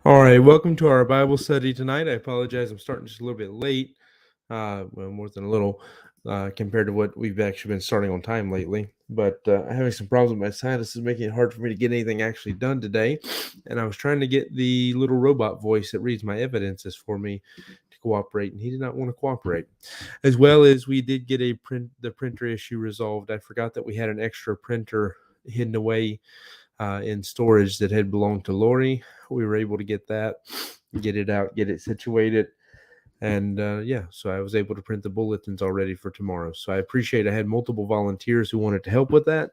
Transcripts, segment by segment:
All right, welcome to our Bible study tonight. I apologize, I'm starting just a little bit late, well, more than a little, compared to what we've actually been starting on time lately. But I'm having some problems with my sinus. Is making it hard for me to get anything actually done today. And I was trying to get the little robot voice that reads my evidences for me to cooperate, and he did not want to cooperate. As well as we did get the printer issue resolved. I forgot that we had an extra printer hidden away in storage that had belonged to Lori. We were able to get that, get it out, get it situated. And so I was able to print the bulletins already for tomorrow. So I appreciate I had multiple volunteers who wanted to help with that.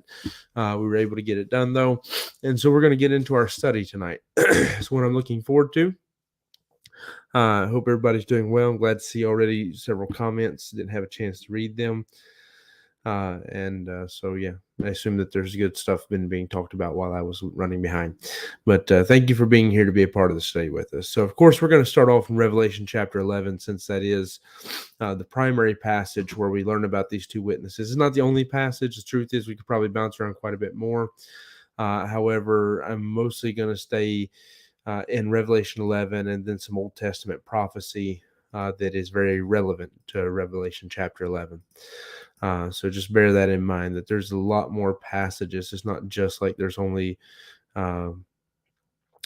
We were able to get it done, though. And so we're going to get into our study tonight. That's what I'm looking forward to. I hope everybody's doing well. I'm glad to see already several comments. Didn't have a chance to read them. I assume that there's good stuff been being talked about while I was running behind. But thank you for being here to be a part of the study with us. So, of course, we're going to start off in Revelation chapter 11, since that is the primary passage where we learn about these two witnesses. It's not the only passage. The truth is we could probably bounce around quite a bit more. However, I'm mostly going to stay in Revelation 11 and then some Old Testament prophecy that is very relevant to Revelation chapter 11. So just bear that in mind, that there's a lot more passages. It's not just like there's only,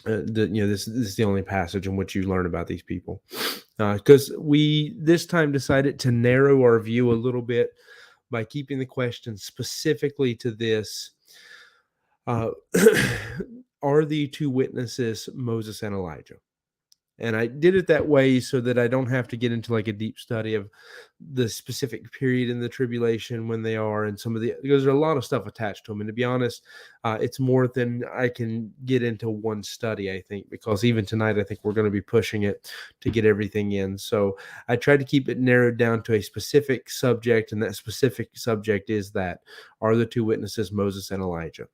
this is the only passage in which you learn about these people. Because we this time decided to narrow our view a little bit by keeping the question specifically to this. Are the two witnesses Moses and Elijah? And I did it that way so that I don't have to get into like a deep study of the specific period in the tribulation when they are, and because there's a lot of stuff attached to them. And to be honest, it's more than I can get into one study, I think, because even tonight, I think we're going to be pushing it to get everything in. So I tried to keep it narrowed down to a specific subject, and that specific subject is that are the two witnesses Moses and Elijah.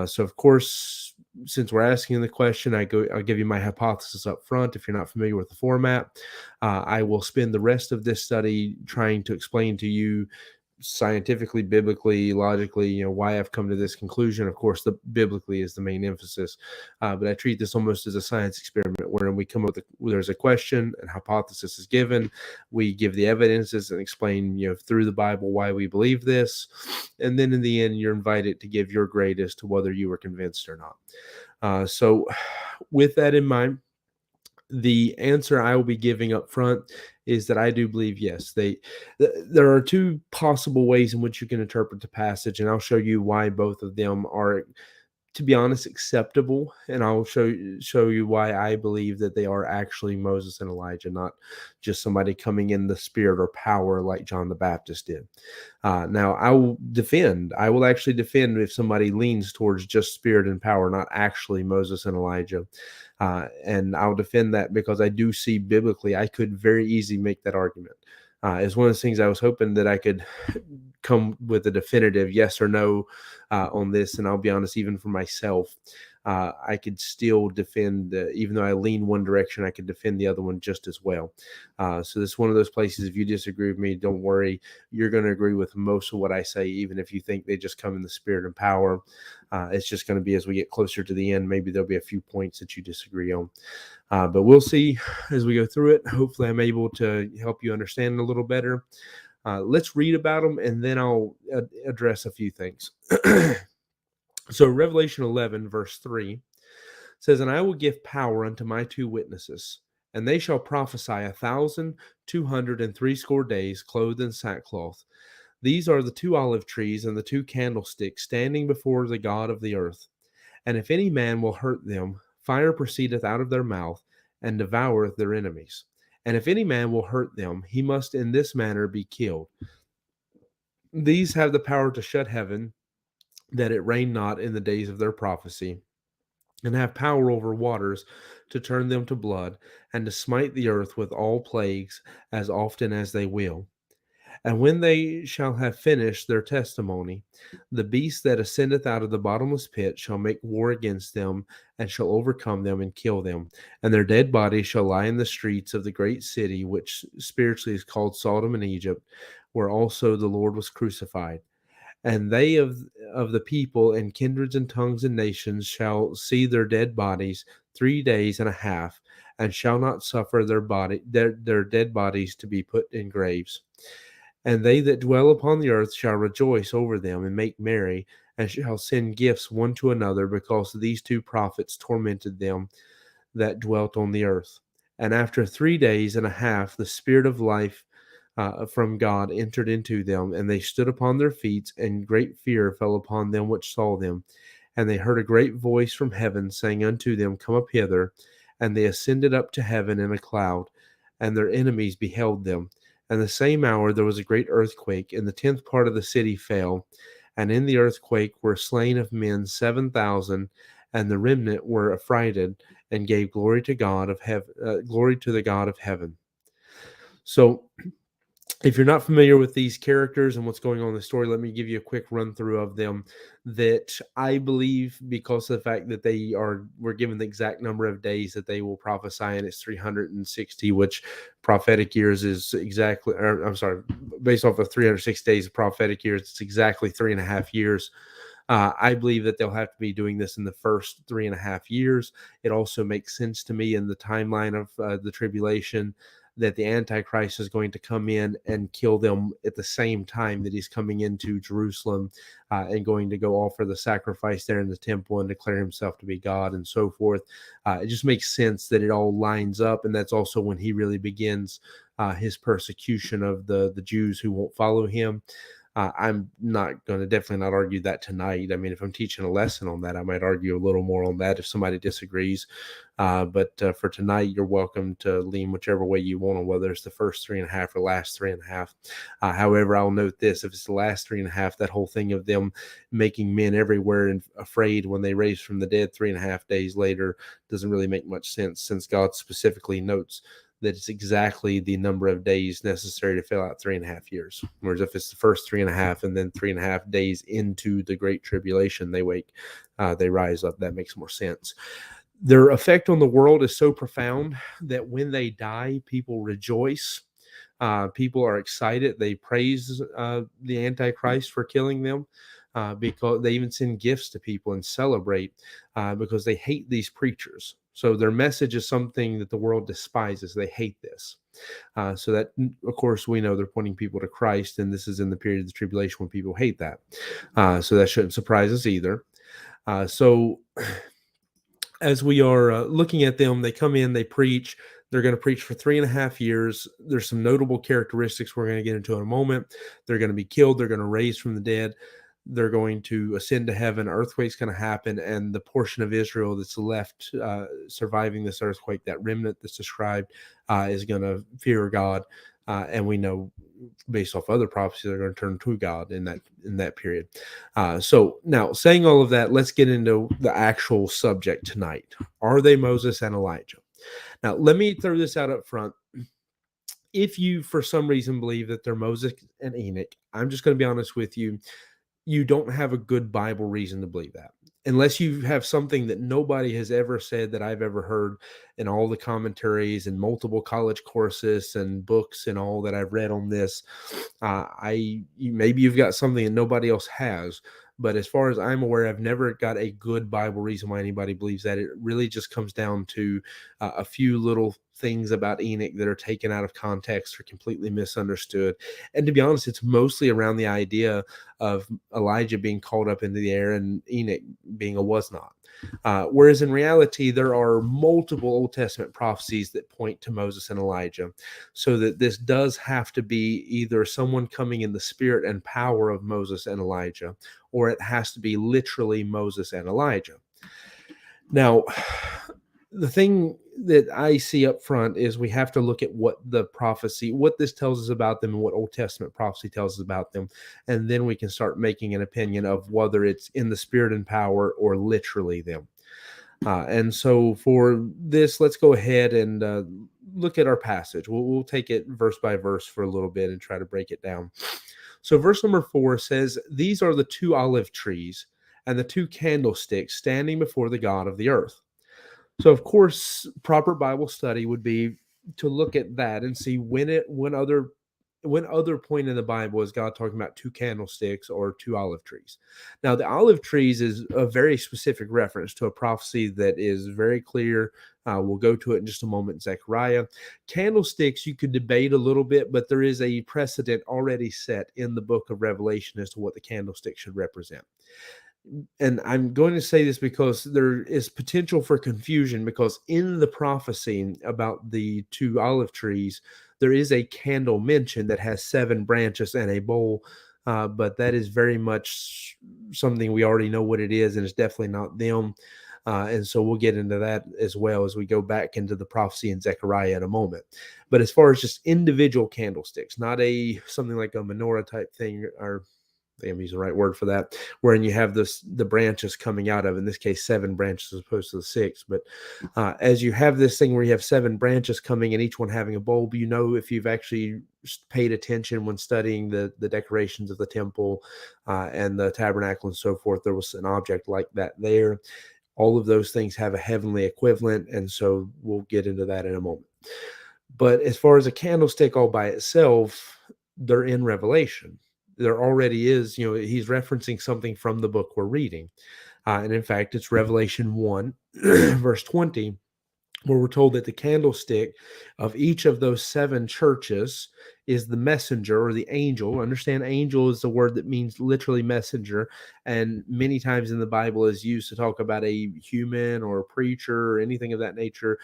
So of course, since we're asking the question, I'll give you my hypothesis up front. If you're not familiar with the format, I will spend the rest of this study trying to explain to you scientifically, biblically, logically, why I've come to this conclusion. Of course, the biblically is the main emphasis, but I treat this almost as a science experiment wherein we come up with there's a question, and hypothesis is given. We give the evidences and explain, through the Bible why we believe this, and then in the end, you're invited to give your grade as to whether you were convinced or not. So, with that in mind, the answer I will be giving up front is that I do believe, yes, there are two possible ways in which you can interpret the passage, and I'll show you why both of them are, to be honest, acceptable, and I'll show you why I believe that they are actually Moses and Elijah, not just somebody coming in the spirit or power like John the Baptist did. Now, I will actually defend if somebody leans towards just spirit and power, not actually Moses and Elijah. And I'll defend that because I do see biblically, I could very easily make that argument. It's one of those things I was hoping that I could come with a definitive yes or no on this. And I'll be honest, even for myself, I could still defend, even though I lean one direction, I could defend the other one just as well. So this is one of those places, if you disagree with me, don't worry. You're going to agree with most of what I say, even if you think they just come in the spirit and power. It's just going to be as we get closer to the end, maybe there'll be a few points that you disagree on. But we'll see as we go through it. Hopefully I'm able to help you understand a little better. Let's read about them, and then I'll address a few things. So Revelation 11, verse 3 says, "And I will give power unto my two witnesses, and they shall prophesy 1,260 days, clothed in sackcloth. These are the two olive trees and the two candlesticks standing before the God of the earth. And if any man will hurt them, fire proceedeth out of their mouth, and devoureth their enemies. And if any man will hurt them, he must in this manner be killed. These have the power to shut heaven, that it rain not in the days of their prophecy, and have power over waters to turn them to blood, and to smite the earth with all plagues as often as they will. And when they shall have finished their testimony, the beast that ascendeth out of the bottomless pit shall make war against them, and shall overcome them and kill them. And their dead bodies shall lie in the streets of the great city, which spiritually is called Sodom and Egypt, where also the Lord was crucified. And they of the people and kindreds and tongues and nations shall see their dead bodies 3 days and a half, and shall not suffer their dead bodies to be put in graves. And they that dwell upon the earth shall rejoice over them and make merry, and shall send gifts one to another, because these two prophets tormented them that dwelt on the earth. And after 3 days and a half, the spirit of life from God entered into them, and they stood upon their feet, and great fear fell upon them which saw them. And they heard a great voice from heaven saying unto them, Come up hither. And they ascended up to heaven in a cloud, and their enemies beheld them. And the same hour there was a great earthquake, and the 10th part of the city fell. And in the earthquake were slain of men 7,000, and the remnant were affrighted, and gave glory to God of heaven, glory to the God of heaven. So, if you're not familiar with these characters and what's going on in the story, let me give you a quick run through of them. That I believe, because of the fact that we're given the exact number of days that they will prophesy, and it's 360, which prophetic years is exactly, or I'm sorry, based off of 360 days of prophetic years, it's exactly 3.5 years. I believe that they'll have to be doing this in the first 3.5 years. It also makes sense to me in the timeline of the tribulation that the Antichrist is going to come in and kill them at the same time that he's coming into Jerusalem and going to go offer the sacrifice there in the temple and declare himself to be God and so forth. It just makes sense that it all lines up, and that's also when he really begins his persecution of the Jews who won't follow him. I'm not going to definitely not argue that tonight. I mean, if I'm teaching a lesson on that, I might argue a little more on that if somebody disagrees. But for tonight, you're welcome to lean whichever way you want on whether it's the first 3.5 or last 3.5. However, I'll note this: if it's the last 3.5, that whole thing of them making men everywhere and afraid when they raise from the dead 3.5 days later doesn't really make much sense, since God specifically notes that it's exactly the number of days necessary to fill out 3.5 years. Whereas if it's the first 3.5 and then 3.5 days into the Great Tribulation, they rise up, that makes more sense. Their effect on the world is so profound that when they die, people rejoice. People are excited. They praise the Antichrist for killing them. Because they even send gifts to people and celebrate because they hate these preachers. So their message is something that the world despises. They hate this. So that, of course, we know they're pointing people to Christ, and this is in the period of the tribulation when people hate that. So that shouldn't surprise us either. So as we are looking at them, they come in, they preach. They're going to preach for 3.5 years. There's some notable characteristics we're going to get into in a moment. They're going to be killed. They're going to raise from the dead. They're going to ascend to heaven. Earthquake's going to happen, and the portion of Israel that's left surviving this earthquake, that remnant that's described, is going to fear God. And we know, based off other prophecies, they're going to turn to God in that period. So now, saying all of that, let's get into the actual subject tonight. Are they Moses and Elijah? Now, let me throw this out up front. If you, for some reason, believe that they're Moses and Enoch, I'm just going to be honest with you. You don't have a good Bible reason to believe that. Unless you have something that nobody has ever said that I've ever heard in all the commentaries and multiple college courses and books and all that I've read on this. Maybe you've got something that nobody else has. But as far as I'm aware, I've never got a good Bible reason why anybody believes that. It really just comes down to a few little things about Enoch that are taken out of context or completely misunderstood. And to be honest, it's mostly around the idea of Elijah being called up into the air and Enoch being a was not. Whereas in reality, there are multiple Old Testament prophecies that point to Moses and Elijah, so that this does have to be either someone coming in the spirit and power of Moses and Elijah, or it has to be literally Moses and Elijah. Now, the thing that I see up front is we have to look at what this tells us about them and what Old Testament prophecy tells us about them. And then we can start making an opinion of whether it's in the spirit and power or literally them. And so for this, let's go ahead and look at our passage. We'll take it verse by verse for a little bit and try to break it down. So verse number 4 says, "These are the 2 olive trees and the 2 candlesticks standing before the God of the earth." So, of course, proper Bible study would be to look at that and see when other When other point in the Bible is God talking about two candlesticks or two olive trees? Now, the olive trees is a very specific reference to a prophecy that is very clear. We'll go to it in just a moment, Zechariah. Candlesticks, you could debate a little bit, but there is a precedent already set in the book of Revelation as to what the candlestick should represent. And I'm going to say this because there is potential for confusion, because in the prophecy about the two olive trees, there is a candle mentioned that has 7 branches and a bowl, but that is very much something we already know what it is, and it's definitely not them. And so we'll get into that as well as we go back into the prophecy in Zechariah in a moment. But as far as just individual candlesticks, not a something like a menorah type thing, or I think I'm using the right word for that, wherein you have the branches coming out of, in this case, 7 branches as opposed to the 6. But as you have this thing where you have 7 branches coming and each one having a bulb, if you've actually paid attention when studying the decorations of the temple and the tabernacle and so forth, there was an object like that there. All of those things have a heavenly equivalent, and so we'll get into that in a moment. But as far as a candlestick all by itself, they're in Revelation. There already is, he's referencing something from the book we're reading. And in fact, it's Revelation 1, verse 20, where we're told that the candlestick of each of those 7 churches is the messenger or the angel. Understand, angel is the word that means literally messenger, and many times in the Bible is used to talk about a human or a preacher or anything of that nature,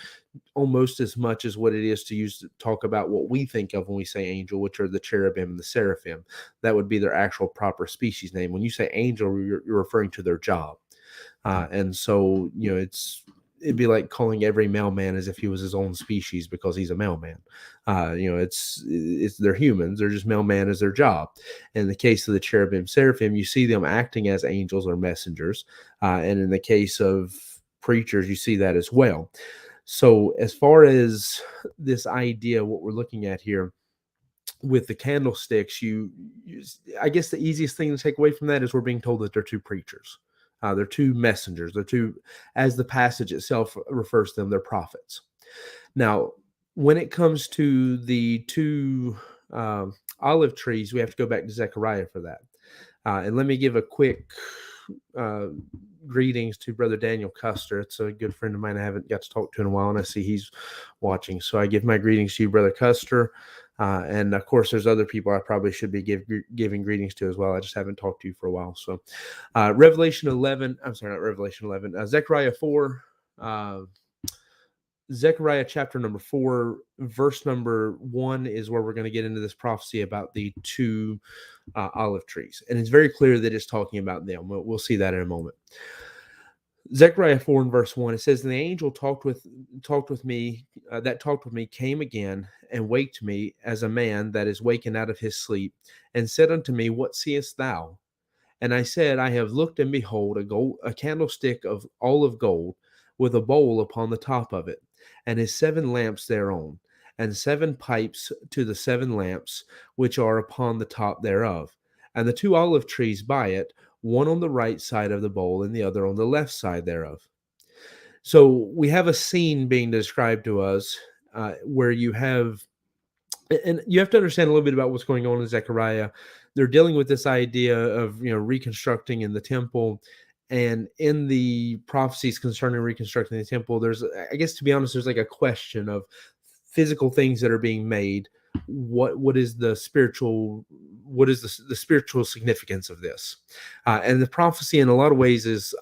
almost as much as what it is to use to talk about what we think of when we say angel, which are the cherubim and the seraphim. That would be their actual proper species name. When you say angel, you're referring to their job. And so, it'd be like calling every mailman as if he was his own species because he's a mailman. It's they're humans. They're just mailman as their job. In the case of the cherubim, seraphim, you see them acting as angels or messengers. And in the case of preachers, you see that as well. So as far as this idea, what we're looking at here with the candlesticks, I guess the easiest thing to take away from that is we're being told that they're 2 preachers. They're 2 messengers. They're 2, as the passage itself refers to them, they're prophets. Now, when it comes to the 2 olive trees, we have to go back to Zechariah for that. And let me give a quick greetings to Brother Daniel Custer. It's a good friend of mine. I haven't got to talk to in a while, and I see he's watching. So I give my greetings to you, Brother Custer. And of course, there's other people I probably should be giving greetings to as well. I just haven't talked to you for a while. So Zechariah 4, Zechariah chapter number 4, verse number 1 is where we're going to get into this prophecy about the 2 olive trees. And it's very clear that it's talking about them. We'll see that in a moment. Zechariah 4 and verse 1, it says, "And the angel talked with me, came again and waked me as a man that is wakened out of his sleep, and said unto me, What seest thou? And I said, I have looked, and behold, a candlestick of olive gold, with a bowl upon the top of it, and his 7 lamps thereon, and 7 pipes to the 7 lamps which are upon the top thereof, and the 2 olive trees by it, one on the right side of the bowl, and the other on the left side thereof." So we have a scene being described to us where you have, and you have to understand a little bit about what's going on in Zechariah. They're dealing with this idea of reconstructing in the temple, and in the prophecies concerning reconstructing the temple, there's, I guess, to be honest, there's like a question of physical things that are being made. What is the spiritual significance of this? And the prophecy, in a lot of ways, is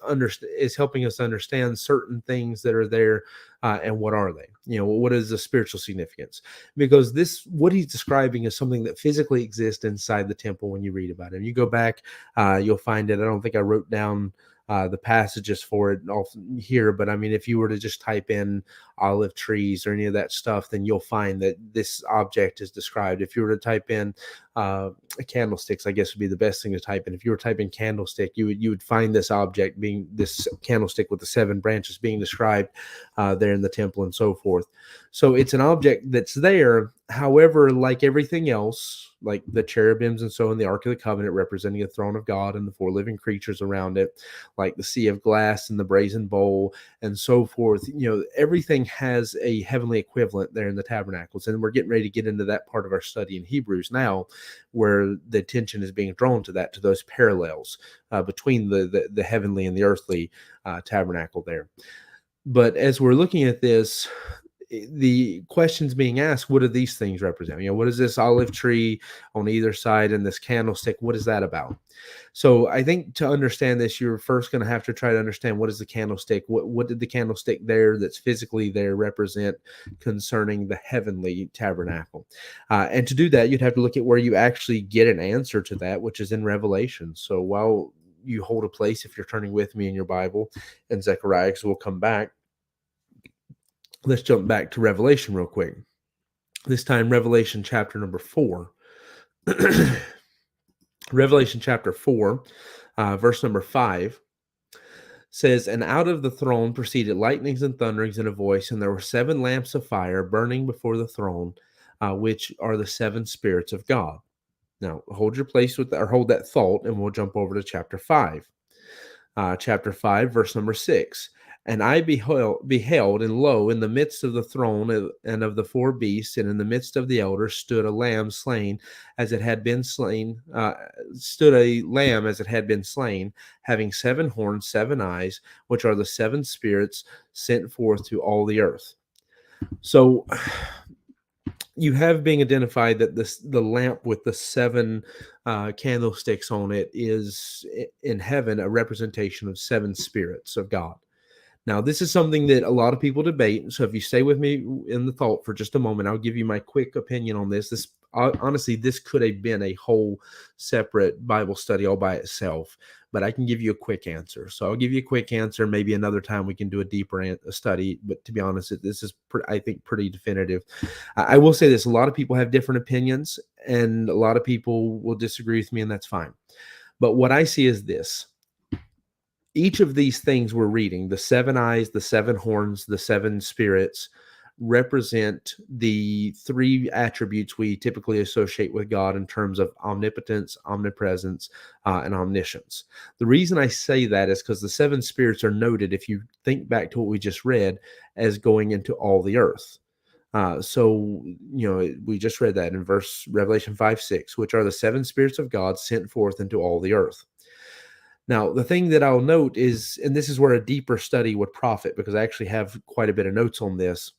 helping us understand certain things that are there, and what are they? What is the spiritual significance? Because what he's describing is something that physically exists inside the temple. When you read about it, and you go back, you'll find it. I don't think I wrote down the passages for it here, but I mean, if you were to just type in olive trees or any of that stuff, then you'll find that this object is described. If you were to type in candlesticks, I guess would be the best thing to type in. If you were typing candlestick, you would find this object being this candlestick with the 7 branches being described there in the temple and so forth. So it's an object that's there. However, like everything else, like the cherubims and so in the Ark of the Covenant representing the throne of God and the four living creatures around it, like the sea of glass and the brazen bowl and so forth. Everything has a heavenly equivalent there in the tabernacles. And we're getting ready to get into that part of our study in Hebrews now, where the attention is being drawn to that, to those parallels between the heavenly and the earthly tabernacle there. But as we're looking at this, the questions being asked, what do these things represent? What is this olive tree on either side and this candlestick? What is that about? So I think to understand this, you're first going to have to try to understand, what is the candlestick? What did the candlestick there that's physically there represent concerning the heavenly tabernacle? And to do that, you'd have to look at where you actually get an answer to that, which is in Revelation. So while you hold a place, if you're turning with me in your Bible in Zechariah, because we'll come back, let's jump back to Revelation real quick. This time, Revelation chapter number 4. Revelation chapter 4, verse number 5 says, "And out of the throne proceeded lightnings and thunderings and a voice, and there were 7 lamps of fire burning before the throne, which are the 7 spirits of God." Now, hold your place with that, or hold that thought, and we'll jump over to chapter 5. Chapter 5, verse number 6. "And I beheld, and lo, in the midst of the throne and of the 4 beasts, and in the midst of the elders, stood a lamb slain as it had been slain, having 7 horns, 7 eyes, which are the 7 spirits sent forth to all the earth." So you have being identified that the lamp with the 7 candlesticks on it is in heaven a representation of 7 spirits of God. Now, this is something that a lot of people debate. So if you stay with me in the thought for just a moment, I'll give you my quick opinion on this. Honestly, this could have been a whole separate Bible study all by itself, but I can give you a quick answer. So I'll give you a quick answer. Maybe another time we can do a deeper study. But to be honest, this is, I think, pretty definitive. I will say this. A lot of people have different opinions, and a lot of people will disagree with me, and that's fine. But what I see is this. Each of these things we're reading, the 7 eyes, the 7 horns, the 7 spirits, represent the 3 attributes we typically associate with God in terms of omnipotence, omnipresence, and omniscience. The reason I say that is because the 7 spirits are noted, if you think back to what we just read, as going into all the earth. So we just read that in Revelation 5:6, which are the 7 spirits of God sent forth into all the earth. Now, the thing that I'll note is, and this is where a deeper study would profit, because I actually have quite a bit of notes on this,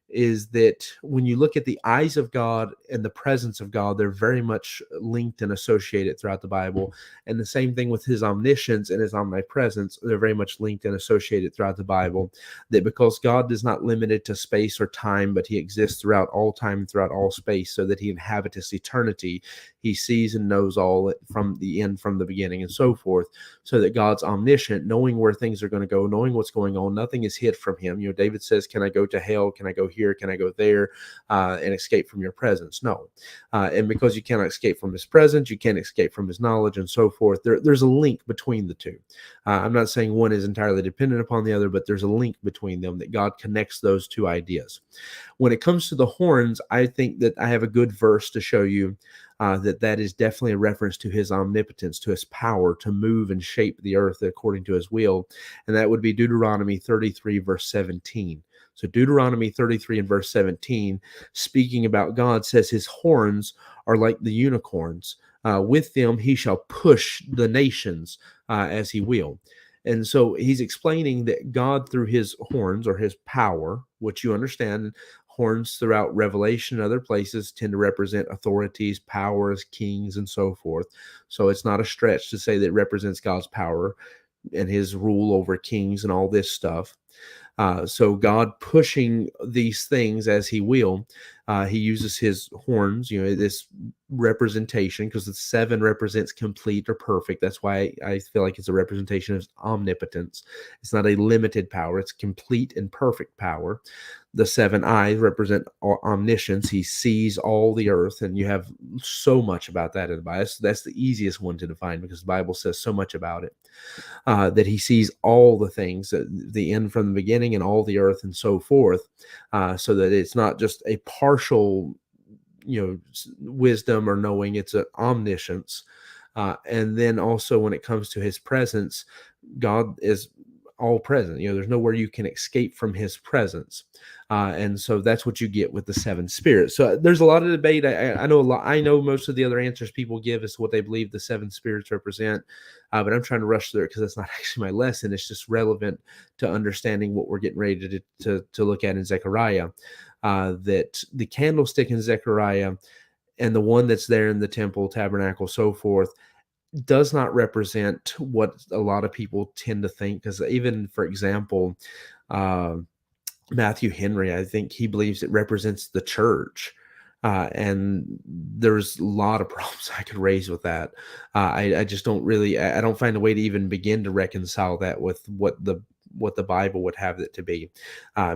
is that when you look at the eyes of God and the presence of God, they're very much linked and associated throughout the Bible. And the same thing with his omniscience and his omnipresence, they're very much linked and associated throughout the Bible. That because God is not limited to space or time, but he exists throughout all time and throughout all space, so that he inhabits eternity. He sees and knows all from the end, from the beginning, and so forth, so that God's omniscient, knowing where things are going to go, knowing what's going on. Nothing is hid from him. David says, "Can I go to hell? Can I go here? Can I go there and escape from your presence?" No. And because you cannot escape from his presence, you can't escape from his knowledge, and so forth. There's a link between the two. I'm not saying one is entirely dependent upon the other, but there's a link between them, that God connects those 2 ideas. When it comes to the horns, I think that I have a good verse to show you that is definitely a reference to his omnipotence, to his power to move and shape the earth according to his will. And that would be Deuteronomy 33, verse 17. So Deuteronomy 33 and verse 17, speaking about God, says his horns are like the unicorns. With them he shall push the nations as he will. And so he's explaining that God, through his horns, or his power, which you understand, horns throughout Revelation and other places tend to represent authorities, powers, kings, and so forth. So it's not a stretch to say that it represents God's power and his rule over kings and all this stuff. So God pushing these things as he will, he uses his horns, this representation, because the 7 represents complete or perfect. That's why I feel like it's a representation of omnipotence. It's not a limited power. It's complete and perfect power. The 7 eyes represent omniscience. He sees all the earth, and you have so much about that in the Bible. That's the easiest one to define, because the Bible says so much about it. That he sees all the things, the end from the beginning, and all the earth, and so forth, so that it's not just a partial wisdom or knowing. It's an omniscience. And then also when it comes to his presence, God is all present. There's nowhere you can escape from his presence. And so that's what you get with the seven spirits. So there's a lot of debate. I know a lot. I know most of the other answers people give is what they believe the seven spirits represent. But I'm trying to rush through it because that's not actually my lesson. It's just relevant to understanding what we're getting ready to look at in Zechariah. That the candlestick in Zechariah and the one that's there in the temple, tabernacle, so forth, does not represent what a lot of people tend to think. Because even, for example, uh, Matthew Henry, I think he believes it represents the church. And there's a lot of problems I could raise with that. I just don't really, I don't find a way to even begin to reconcile that with what the Bible would have it to be.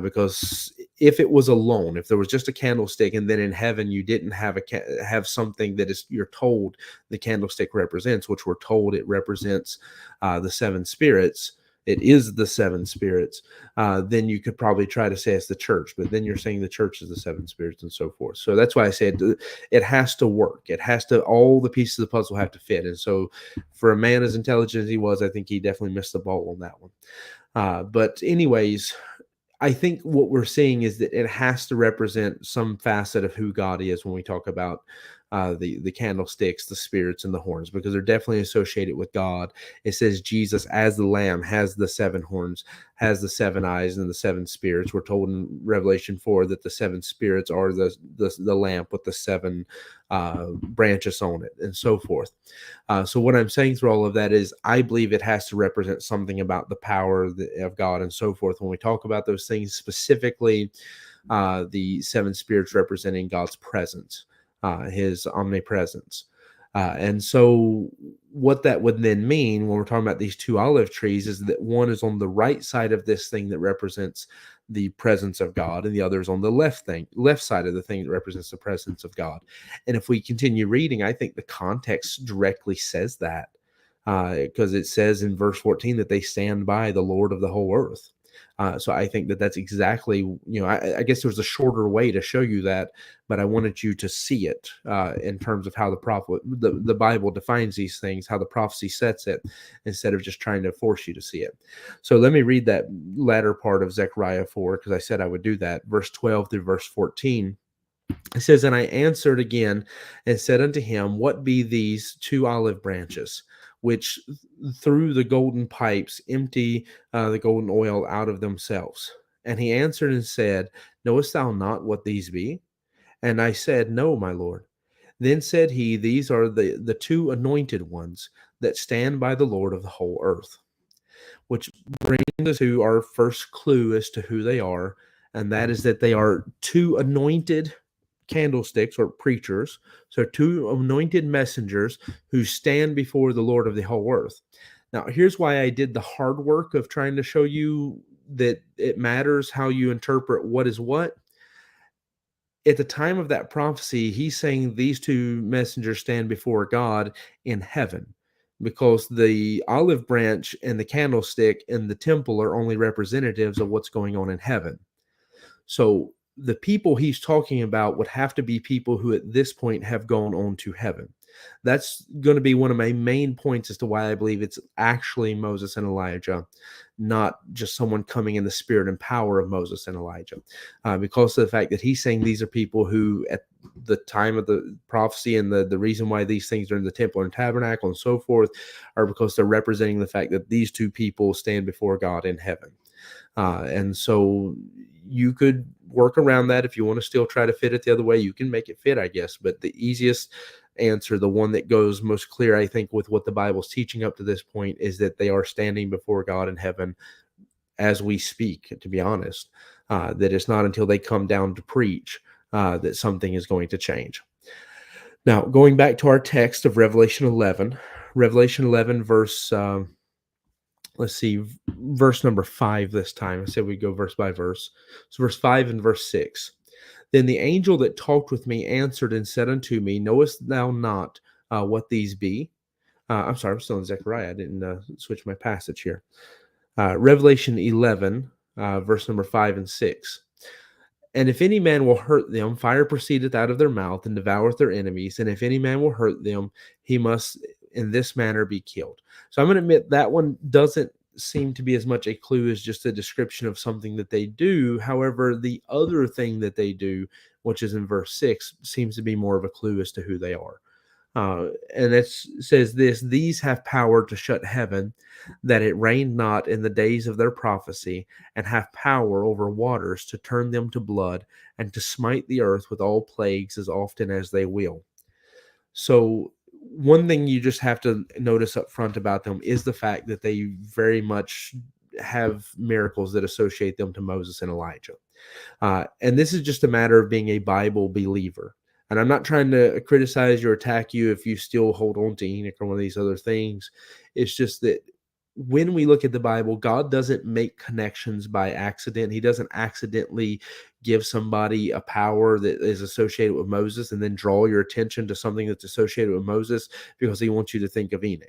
Because if it was alone, if there was just a candlestick, and then in heaven you didn't have have something that is you're told the candlestick represents, which we're told it represents the seven spirits. It is the seven spirits. Then you could probably try to say it's the church, but then you're saying the church is the seven spirits and so forth. So that's why I said it has to work. It has to, all the pieces of the puzzle have to fit. And so for a man as intelligent as he was, I think he definitely missed the ball on that one. But anyways, I think what we're seeing is that it has to represent some facet of who God is when we talk about the candlesticks, the spirits, and the horns, because they're definitely associated with God. It says Jesus as the Lamb has the seven horns, has the seven eyes, and the seven spirits. We're told in Revelation 4 that the seven spirits are the lamp with the seven branches on it, and so forth. So what I'm saying through all of that is I believe it has to represent something about the power of God and so forth. When we talk about those things, specifically the seven spirits representing God's presence, his omnipresence. And so what that would then mean when we're talking about these two olive trees is that one is on the right side of this thing that represents the presence of God, and the other is on the left side of the thing that represents the presence of God. And if we continue reading, I think the context directly says that, because it says in verse 14 that they stand by the Lord of the whole earth. So I think that that's exactly, I guess there's a shorter way to show you that, but I wanted you to see it in terms of how the Bible defines these things, how the prophecy sets it, instead of just trying to force you to see it. So let me read that latter part of Zechariah 4, because I said I would do that. Verse 12 through verse 14. It says, "And I answered again and said unto him, What be these two olive branches, which through the golden pipes empty the golden oil out of themselves? And he answered and said, Knowest thou not what these be? And I said, No, my Lord. Then said he, These are the two anointed ones that stand by the Lord of the whole earth." Which brings us to our first clue as to who they are, and that is that they are two anointed candlesticks or preachers. So two anointed messengers who stand before the Lord of the whole earth. Now, here's why I did the hard work of trying to show you that it matters how you interpret what is what. At the time of that prophecy, he's saying these two messengers stand before God in heaven, because the olive branch and the candlestick in the temple are only representatives of what's going on in heaven. So the people he's talking about would have to be people who at this point have gone on to heaven. That's going to be one of my main points as to why I believe it's actually Moses and Elijah, not just someone coming in the spirit and power of Moses and Elijah, because of the fact that he's saying these are people who at the time of the prophecy, and the reason why these things are in the temple and tabernacle and so forth are because they're representing the fact that these two people stand before God in heaven. And so you could work around that. If you want to still try to fit it the other way, you can make it fit, I guess. But the easiest answer, the one that goes most clear, I think, with what the Bible's teaching up to this point, is that they are standing before God in heaven as we speak, to be honest. That it's not until they come down to preach that something is going to change. Now, going back to our text of Revelation 11, verse let's see, verse number 5 this time. I said we go verse by verse. So verse 5 and verse 6. "Then the angel that talked with me answered and said unto me, Knowest thou not what these be?" I'm sorry, I'm still in Zechariah. I didn't switch my passage here. Revelation 11, verse number 5 and 6. And if any man will hurt them, fire proceedeth out of their mouth and devoureth their enemies. And if any man will hurt them, he must in this manner be killed. So I'm going to admit that one doesn't seem to be as much a clue as just a description of something that they do. However, the other thing that they do, which is in verse 6, seems to be more of a clue as to who they are. And it says this: these have power to shut heaven, that it rain not in the days of their prophecy, and have power over waters to turn them to blood, and to smite the earth with all plagues as often as they will. So, one thing you just have to notice up front about them is the fact that they very much have miracles that associate them to Moses and Elijah. And this is just a matter of being a Bible believer. And I'm not trying to criticize or attack you if you still hold on to Enoch or one of these other things. It's just that when we look at the Bible, God doesn't make connections by accident. He doesn't accidentally give somebody a power that is associated with Moses and then draw your attention to something that's associated with Moses because he wants you to think of Enoch.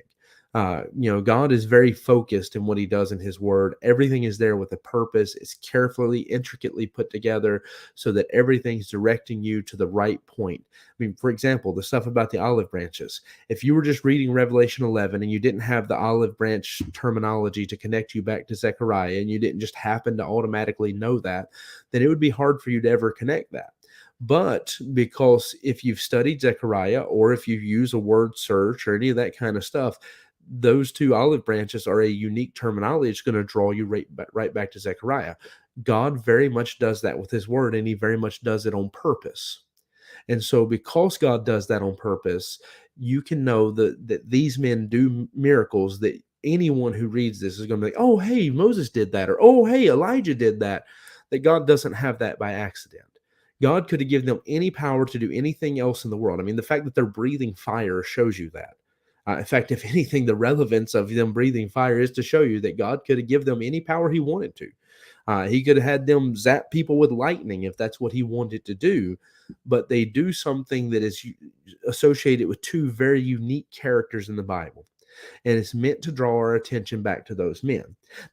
God is very focused in what he does in his word. Everything is there with a purpose. It's carefully, intricately put together so that everything's directing you to the right point. I mean, for example, the stuff about the olive branches. If you were just reading Revelation 11 and you didn't have the olive branch terminology to connect you back to Zechariah, and you didn't just happen to automatically know that, then it would be hard for you to ever connect that. But because if you've studied Zechariah, or if you use a word search or any of that kind of stuff, those two olive branches are a unique terminology. It's going to draw you right back to Zechariah. God very much does that with his word, and he very much does it on purpose. And so, because God does that on purpose, you can know that these men do miracles that anyone who reads this is going to be like, oh, hey, Moses did that, or oh, hey, Elijah did that. That God doesn't have that by accident. God could have given them any power to do anything else in the world. I mean, the fact that they're breathing fire shows you that. In fact, if anything, the relevance of them breathing fire is to show you that God could have given them any power he wanted to. He could have had them zap people with lightning if that's what he wanted to do. But they do something that is associated with two very unique characters in the Bible. And it's meant to draw our attention back to those men.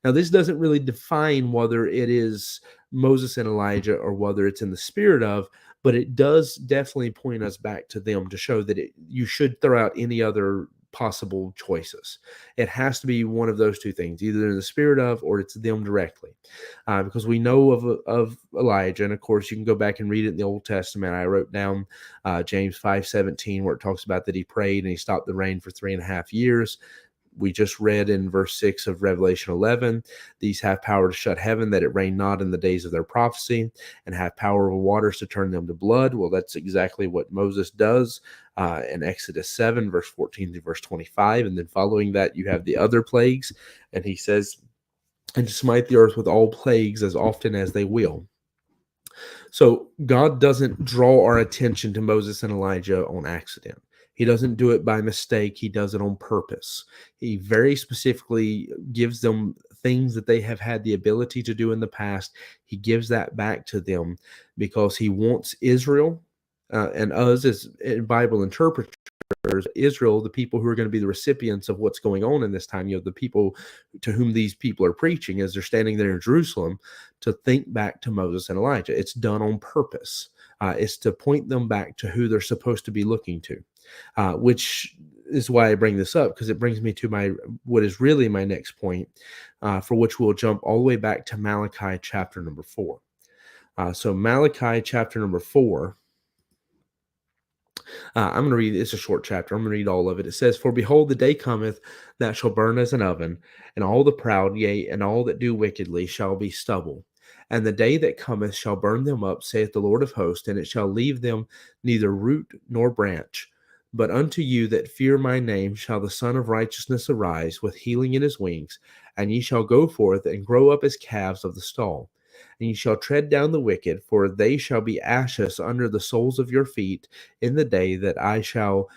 Now, this doesn't really define whether it is Moses and Elijah or whether it's in the spirit of, but it does definitely point us back to them to show that you should throw out any other possible choices. It has to be one of those two things, either in the spirit of or it's them directly. Because we know of Elijah, and of course you can go back and read it in the Old Testament. I wrote down James 5:17, where it talks about that he prayed and he stopped the rain for 3.5 years. We just read in verse 6 of Revelation 11, these have power to shut heaven, that it rain not in the days of their prophecy, and have power over waters to turn them to blood. Well, that's exactly what Moses does in Exodus 7, verse 14 to verse 25. And then following that, you have the other plagues. And he says, and to smite the earth with all plagues as often as they will. So God doesn't draw our attention to Moses and Elijah on accident. He doesn't do it by mistake. He does it on purpose. He very specifically gives them things that they have had the ability to do in the past. He gives that back to them because he wants Israel and us as Bible interpreters, Israel, the people who are going to be the recipients of what's going on in this time, the people to whom these people are preaching as they're standing there in Jerusalem, to think back to Moses and Elijah. It's done on purpose. It's to point them back to who they're supposed to be looking to, which is why I bring this up, because it brings me to what is really my next point, for which we'll jump all the way back to Malachi chapter number 4. So Malachi chapter number 4, I'm going to read, it's a short chapter. I'm going to read all of it. It says, for behold, the day cometh that shall burn as an oven, and all the proud, yea, and all that do wickedly shall be stubble. And the day that cometh shall burn them up, saith the Lord of hosts, and it shall leave them neither root nor branch. But unto you that fear my name shall the Son of Righteousness arise with healing in his wings, and ye shall go forth and grow up as calves of the stall. And ye shall tread down the wicked, for they shall be ashes under the soles of your feet in the day that I shall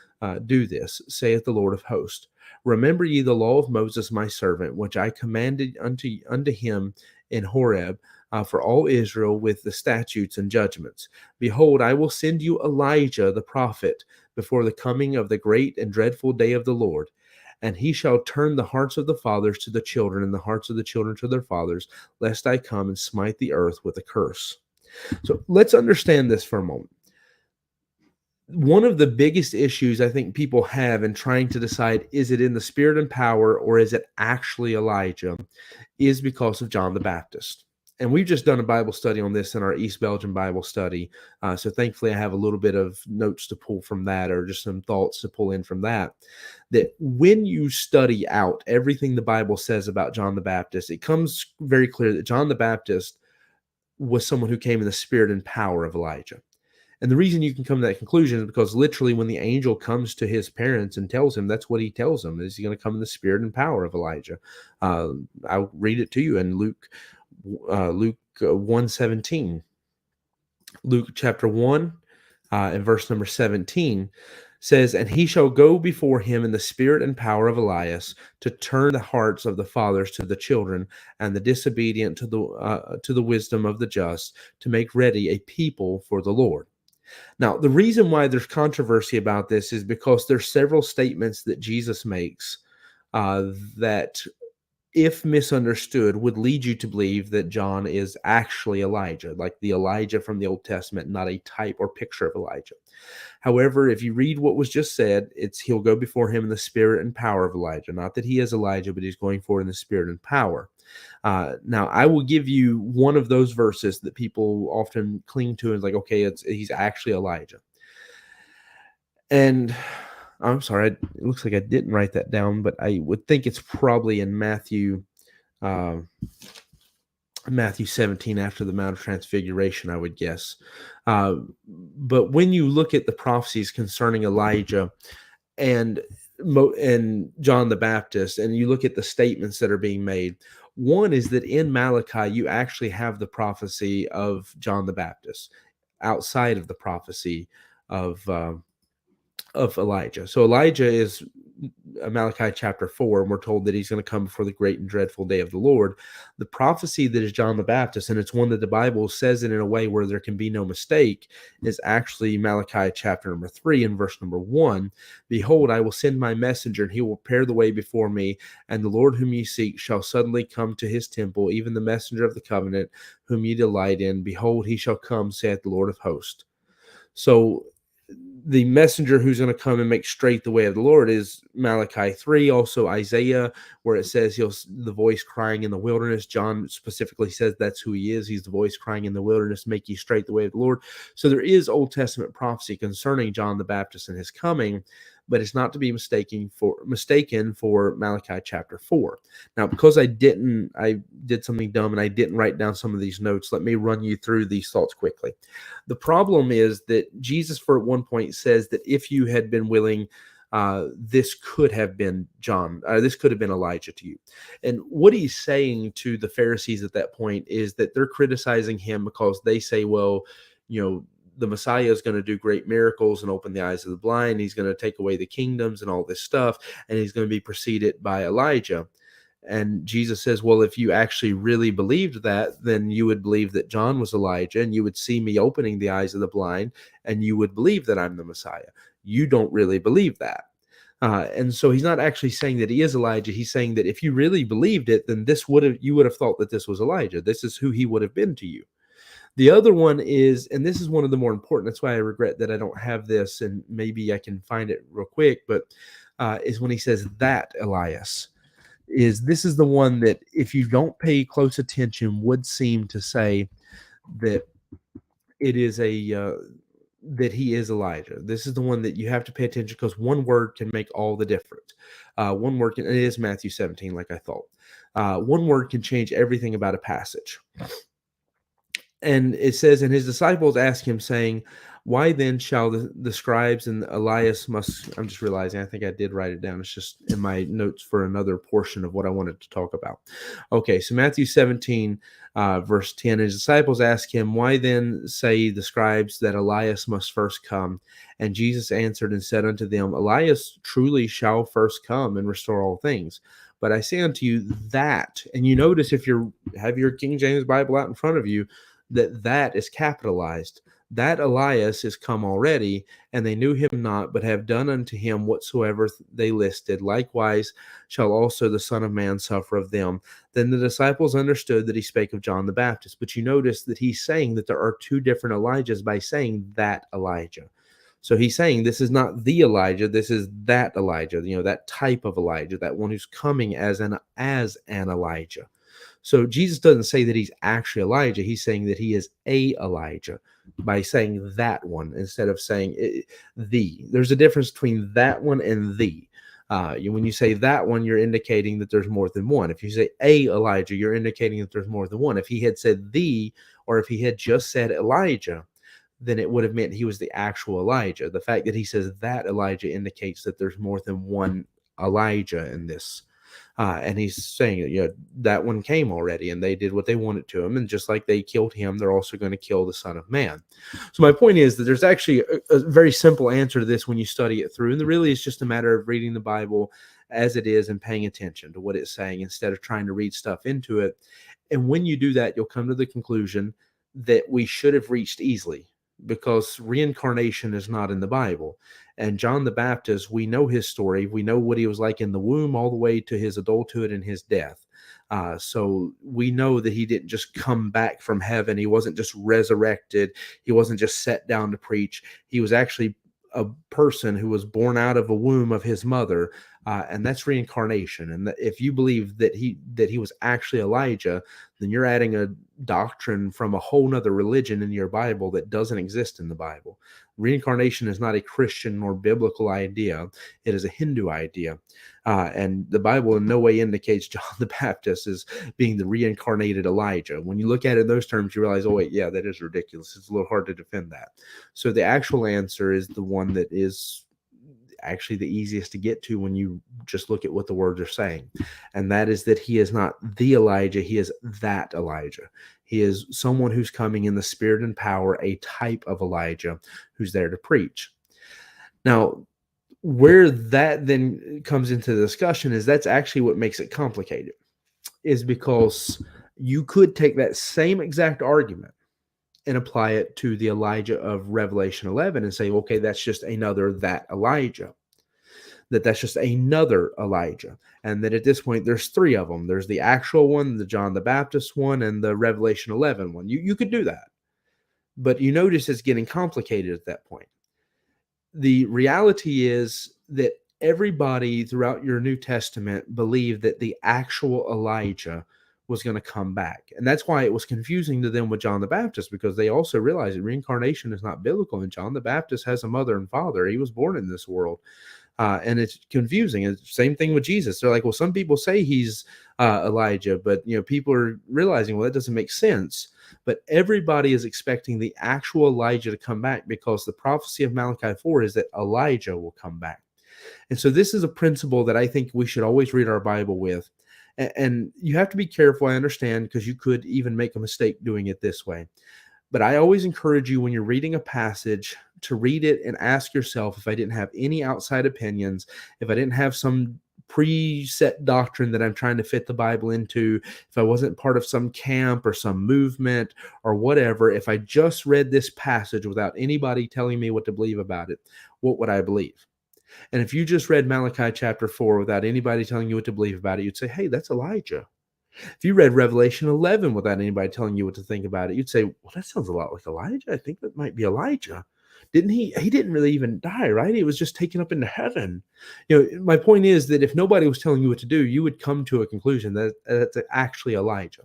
do this, saith the Lord of hosts. Remember ye the law of Moses my servant, which I commanded unto him in Horeb, for all Israel with the statutes and judgments. Behold, I will send you Elijah the prophet before the coming of the great and dreadful day of the Lord. And he shall turn the hearts of the fathers to the children, and the hearts of the children to their fathers, lest I come and smite the earth with a curse. So let's understand this for a moment. One of the biggest issues I think people have in trying to decide, is it in the spirit and power or is it actually Elijah, is because of John the Baptist. And we've just done a Bible study on this in our East Belgian Bible study. So thankfully, I have a little bit of notes to pull from that, or just some thoughts to pull in from that. That when you study out everything the Bible says about John the Baptist, it comes very clear that John the Baptist was someone who came in the spirit and power of Elijah. And the reason you can come to that conclusion is because literally when the angel comes to his parents and tells him, that's what he tells them, is he's going to come in the spirit and power of Elijah. I'll read it to you in Luke 1:17. Luke chapter 1 and verse number 17 says, "And he shall go before him in the spirit and power of Elias, to turn the hearts of the fathers to the children, and the disobedient to the wisdom of the just, to make ready a people for the Lord." Now, the reason why there's controversy about this is because there's several statements that Jesus makes that, if misunderstood, would lead you to believe that John is actually Elijah, like the Elijah from the Old Testament, not a type or picture of Elijah. However, if you read what was just said, it's he'll go before him in the spirit and power of Elijah. Not that he is Elijah, but he's going forward in the spirit and power. Now, I will give you one of those verses that people often cling to and like, okay, he's actually Elijah. And I'm sorry, it looks like I didn't write that down, but I would think it's probably in Matthew 17 after the Mount of Transfiguration, I would guess. But when you look at the prophecies concerning Elijah and John the Baptist, and you look at the statements that are being made, one is that in Malachi, you actually have the prophecy of John the Baptist outside of the prophecy of Elijah. So Elijah is Malachi chapter 4, and we're told that he's going to come before the great and dreadful day of the Lord. The prophecy that is John the Baptist, and it's one that the Bible says it in a way where there can be no mistake, is actually Malachi chapter number 3 and verse number 1. "Behold, I will send my messenger, and he will prepare the way before me, and the Lord whom ye seek shall suddenly come to his temple, even the messenger of the covenant whom ye delight in. Behold, he shall come, saith the Lord of hosts." So the messenger who's going to come and make straight the way of the Lord is Malachi 3, also Isaiah, where it says the voice crying in the wilderness. John specifically says that's who he is. He's the voice crying in the wilderness, make ye straight the way of the Lord. So there is Old Testament prophecy concerning John the Baptist and his coming, but it's not to be mistaken for Malachi chapter 4. Now, because I did something dumb and I didn't write down some of these notes, let me run you through these thoughts quickly. The problem is that Jesus, for at one point, says that if you had been willing, this could have been John. This could have been Elijah to you. And what he's saying to the Pharisees at that point is that they're criticizing him because they say, well, the Messiah is going to do great miracles and open the eyes of the blind. He's going to take away the kingdoms and all this stuff. And he's going to be preceded by Elijah. And Jesus says, well, if you actually really believed that, then you would believe that John was Elijah, and you would see me opening the eyes of the blind, and you would believe that I'm the Messiah. You don't really believe that. And so he's not actually saying that he is Elijah. He's saying that if you really believed it, then you would have thought that this was Elijah. This is who he would have been to you. The other one is, and this is one of the more important, that's why I regret that I don't have this, and maybe I can find it real quick, but is when he says that Elias. This is the one that, if you don't pay close attention, would seem to say that it is that he is Elijah. This is the one that you have to pay attention, because one word can make all the difference. One word it is Matthew 17, like I thought. One word can change everything about a passage. And it says, and his disciples asked him, saying, why then shall the scribes and Elias must... I'm just realizing I think I did write it down. It's just in my notes for another portion of what I wanted to talk about. Okay, so Matthew 17, verse 10, his disciples asked him, why then say the scribes that Elias must first come? And Jesus answered and said unto them, Elias truly shall first come and restore all things. But I say unto you that, and you notice if you have your King James Bible out in front of you, that is capitalized. That Elias is come already, and they knew him not, but have done unto him whatsoever they listed. Likewise shall also the Son of Man suffer of them. Then the disciples understood that he spake of John the Baptist. But you notice that he's saying that there are two different Elijahs by saying that Elijah. So he's saying this is not the Elijah, this is that Elijah, that type of Elijah, that one who's coming as an Elijah. So Jesus doesn't say that he's actually Elijah. He's saying that he is a Elijah by saying that one instead of saying the. There's a difference between that one and the. When you say that one, you're indicating that there's more than one. If you say a Elijah, you're indicating that there's more than one. If he had said the, or if he had just said Elijah, then it would have meant he was the actual Elijah. The fact that he says that Elijah indicates that there's more than one Elijah in this. And he's saying, that one came already, and they did what they wanted to him. And just like they killed him, they're also going to kill the Son of Man. So my point is that there's actually a very simple answer to this when you study it through. And really, it's just a matter of reading the Bible as it is and paying attention to what it's saying instead of trying to read stuff into it. And when you do that, you'll come to the conclusion that we should have reached easily, because reincarnation is not in the Bible. And John the Baptist, we know his story. We know what he was like in the womb all the way to his adulthood and his death. So we know that he didn't just come back from heaven. He wasn't just resurrected. He wasn't just set down to preach. He was actually a person who was born out of a womb of his mother. And that's reincarnation. And if you believe that he was actually Elijah, then you're adding a doctrine from a whole nother religion in your Bible that doesn't exist in the Bible. Reincarnation is not a Christian nor biblical idea. It is a Hindu idea. And the Bible in no way indicates John the Baptist as being the reincarnated Elijah. When you look at it in those terms, you realize, oh, wait, yeah, that is ridiculous. It's a little hard to defend that. So the actual answer is the one that is actually the easiest to get to when you just look at what the words are saying. And that is that he is not the Elijah, he is that Elijah. He is someone who's coming in the spirit and power, a type of Elijah who's there to preach. Now, where that then comes into the discussion is that's actually what makes it complicated, is because you could take that same exact argument and apply it to the Elijah of Revelation 11 and say, okay, that's just another that Elijah. That's just another Elijah. And that at this point, there's three of them. There's the actual one, the John the Baptist one, and the Revelation 11 one. You could do that. But you notice it's getting complicated at that point. The reality is that everybody throughout your New Testament believed that the actual Elijah was going to come back. And that's why it was confusing to them with John the Baptist, because they also realized that reincarnation is not biblical. And John the Baptist has a mother and father. He was born in this world. And it's confusing. It's the same thing with Jesus. They're like, well, some people say he's Elijah, but people are realizing, well, that doesn't make sense. But everybody is expecting the actual Elijah to come back, because the prophecy of Malachi 4 is that Elijah will come back. And so this is a principle that I think we should always read our Bible with. And you have to be careful, I understand, because you could even make a mistake doing it this way. But I always encourage you, when you're reading a passage, to read it and ask yourself, if I didn't have any outside opinions, if I didn't have some preset doctrine that I'm trying to fit the Bible into, if I wasn't part of some camp or some movement or whatever, if I just read this passage without anybody telling me what to believe about it, what would I believe? And if you just read Malachi chapter 4 without anybody telling you what to believe about it, you'd say, hey, that's Elijah. If you read Revelation 11 without anybody telling you what to think about it, you'd say, well, that sounds a lot like Elijah. I think that might be Elijah. He didn't really even die, right? He was just taken up into heaven. My point is that if nobody was telling you what to do, you would come to a conclusion that that's actually Elijah.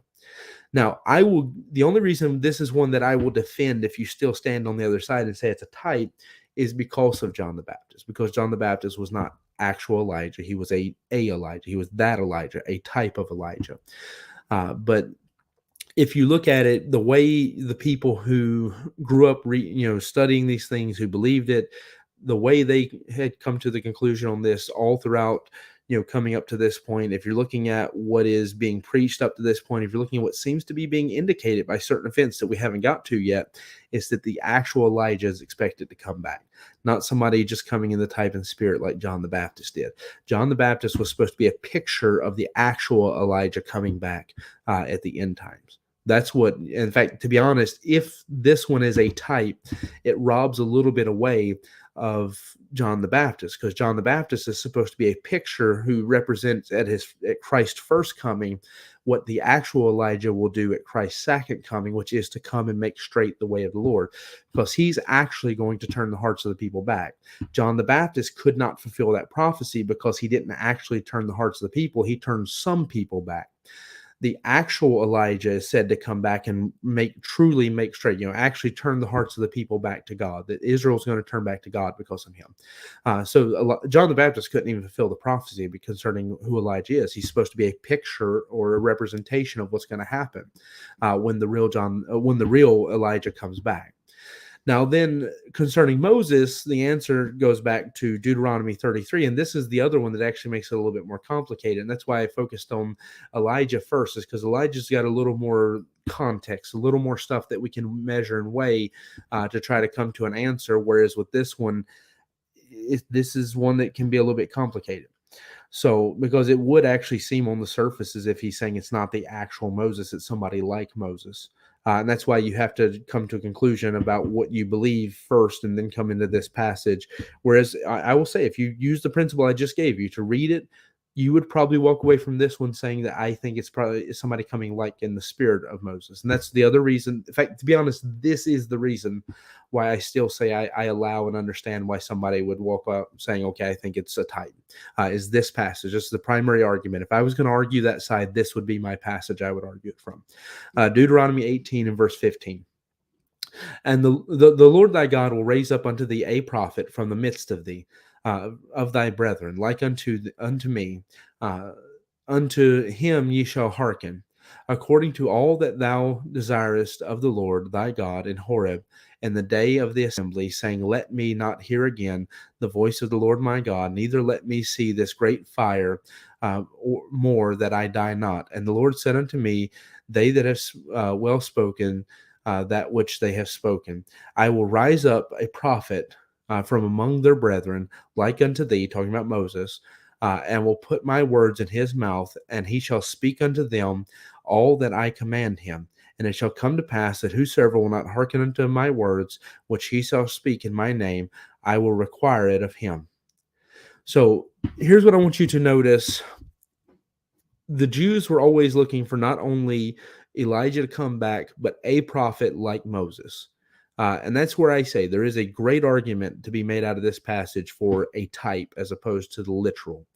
Now, the only reason this is one that I will defend if you still stand on the other side and say it's a type is because of John the Baptist, because John the Baptist was not actual Elijah. He was a Elijah. He was that Elijah, a type of Elijah. But if you look at it, the way the people who grew up, studying these things, who believed it, the way they had come to the conclusion on this all throughout, coming up to this point, if you're looking at what is being preached up to this point, if you're looking at what seems to be being indicated by certain events that we haven't got to yet, is that the actual Elijah is expected to come back, not somebody just coming in the type and spirit like John the Baptist did. John the Baptist was supposed to be a picture of the actual Elijah coming back at the end times. That's what, in fact, to be honest, if this one is a type, it robs a little bit away of John the Baptist, because John the Baptist is supposed to be a picture who represents at Christ's first coming what the actual Elijah will do at Christ's second coming, which is to come and make straight the way of the Lord, because he's actually going to turn the hearts of the people back. John the Baptist could not fulfill that prophecy because he didn't actually turn the hearts of the people. He turned some people back. The actual Elijah is said to come back and truly make straight, actually turn the hearts of the people back to God, that Israel's going to turn back to God because of him. So John the Baptist couldn't even fulfill the prophecy concerning who Elijah is. He's supposed to be a picture or a representation of what's going to happen when the real Elijah comes back. Now, then, concerning Moses, the answer goes back to Deuteronomy 33, and this is the other one that actually makes it a little bit more complicated, and that's why I focused on Elijah first, is because Elijah's got a little more context, a little more stuff that we can measure and weigh to try to come to an answer, whereas with this one, this is one that can be a little bit complicated. So, because it would actually seem on the surface as if he's saying it's not the actual Moses, it's somebody like Moses. And that's why you have to come to a conclusion about what you believe first and then come into this passage. Whereas I will say, if you use the principle I just gave you to read it, you would probably walk away from this one saying that I think it's probably somebody coming like in the spirit of Moses. And that's the other reason. In fact, to be honest, this is the reason why I still say I allow and understand why somebody would walk out saying, okay, I think it's a type, is this passage. This is the primary argument. If I was going to argue that side, this would be my passage I would argue it from. Deuteronomy 18 and verse 15. And the Lord thy God will raise up unto thee a prophet from the midst of thee, of thy brethren, like unto me. Unto him ye shall hearken, according to all that thou desirest of the Lord thy God in Horeb, in the day of the assembly, saying, Let me not hear again the voice of the Lord my God, neither let me see this great fire or more, that I die not. And the Lord said unto me, They that have well spoken that which they have spoken, I will rise up a prophet from among their brethren, like unto thee, talking about Moses, and will put my words in his mouth, and he shall speak unto them all that I command him. And it shall come to pass that whosoever will not hearken unto my words, which he shall speak in my name, I will require it of him. So here's what I want you to notice. The Jews were always looking for not only Elijah to come back, but a prophet like Moses. And that's where I say there is a great argument to be made out of this passage for a type as opposed to the literal.